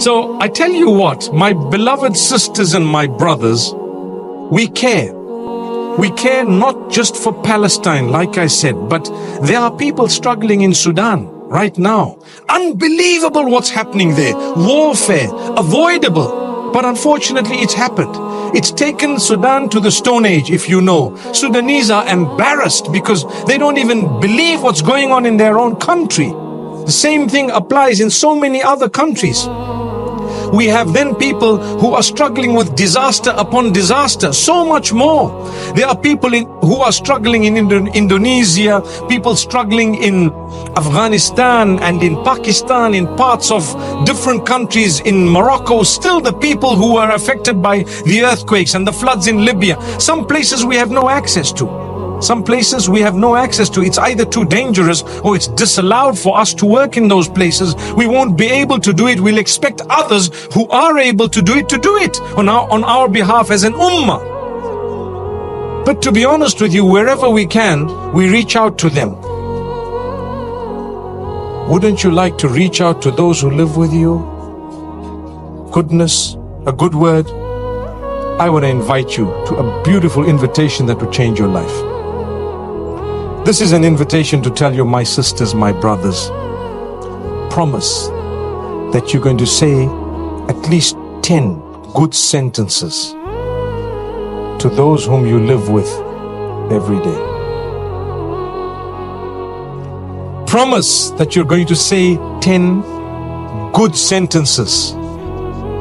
So I tell you what, my beloved sisters and my brothers, we care. We care not just for Palestine, like I said, but there are people struggling in Sudan right now. Unbelievable what's happening there. Warfare, avoidable. But unfortunately, it's happened. It's taken Sudan to the Stone Age, if you know. Sudanese are embarrassed because they don't even believe what's going on in their own country. The same thing applies in so many other countries. We have then people who are struggling with disaster upon disaster, so much more. There are people who are struggling in Indonesia, people struggling in Afghanistan and in Pakistan, in parts of different countries, in Morocco. Still the people who are affected by the earthquakes and the floods in Libya. Some places we have no access to. Some places we have no access to. It's either too dangerous or it's disallowed for us to work in those places. We won't be able to do it. We'll expect others who are able to do it on our behalf as an ummah. But to be honest with you, wherever we can, we reach out to them. Wouldn't you like to reach out to those who live with you? Goodness, a good word. I want to invite you to a beautiful invitation that will change your life. This is an invitation to tell you, my sisters, my brothers, promise that you're going to say at least 10 good sentences to those whom you live with every day. Promise that you're going to say 10 good sentences.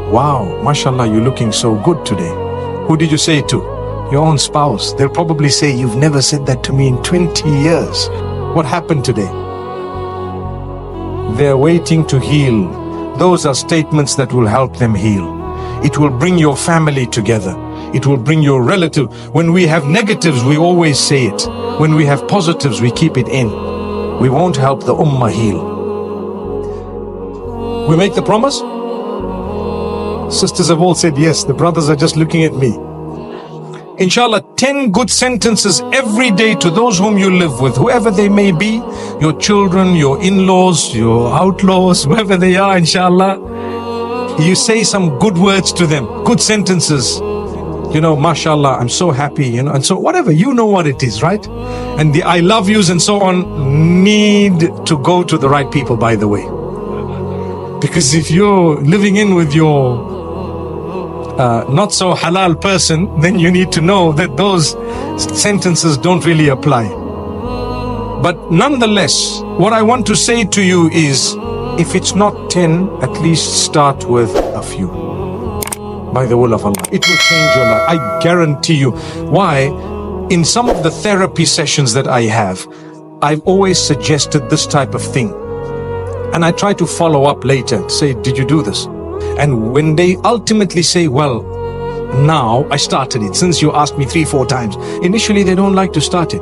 Wow, mashallah, you're looking so good today. Who did you say it to? Your own spouse. They'll probably say, you've never said that to me in 20 years. What happened today? They're waiting to heal. Those are statements that will help them heal. It will bring your family together. It will bring your relative. When we have negatives, we always say it. When we have positives, we keep it in. We won't help the ummah heal. We make the promise? Sisters have all said yes. The brothers are just looking at me. Inshallah, 10 good sentences every day to those whom you live with, whoever they may be, your children, your in-laws, your outlaws, whoever they are, inshallah. You say some good words to them, good sentences. You know, mashallah, I'm so happy, you know, and so whatever, you know what it is, right? And the I love yous and so on need to go to the right people, by the way. Because if you're living in with your not so halal person, then you need to know that those sentences don't really apply. But nonetheless, what I want to say to you is, if it's not 10, at least start with a few. By the will of Allah, it will change your life. I guarantee you. Why? In some of the therapy sessions that I have, I've always suggested this type of thing. And I try to follow up later and say, did you do this? And when they ultimately say, well, now I started it, since you asked me 3-4 times. Initially, they don't like to start it.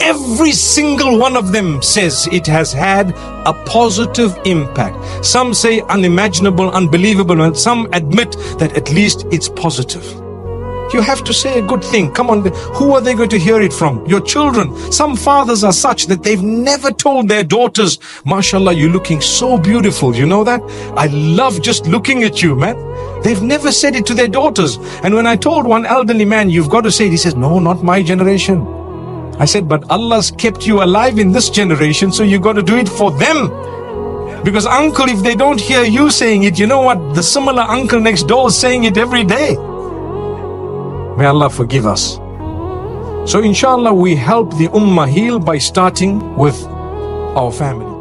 Every single one of them says it has had a positive impact. Some say unimaginable, unbelievable, and some admit that at least it's positive. You have to say a good thing. Come on, who are they going to hear it from? Your children. Some fathers are such that they've never told their daughters, mashallah, you're looking so beautiful. You know that? I love just looking at you, man. They've never said it to their daughters. And when I told one elderly man, you've got to say it, he says, no, not my generation. I said, but Allah's kept you alive in this generation, so you got to do it for them. Because uncle, if they don't hear you saying it, you know what? The similar uncle next door is saying it every day. May Allah forgive us. So inshallah, we help the ummah heal by starting with our family.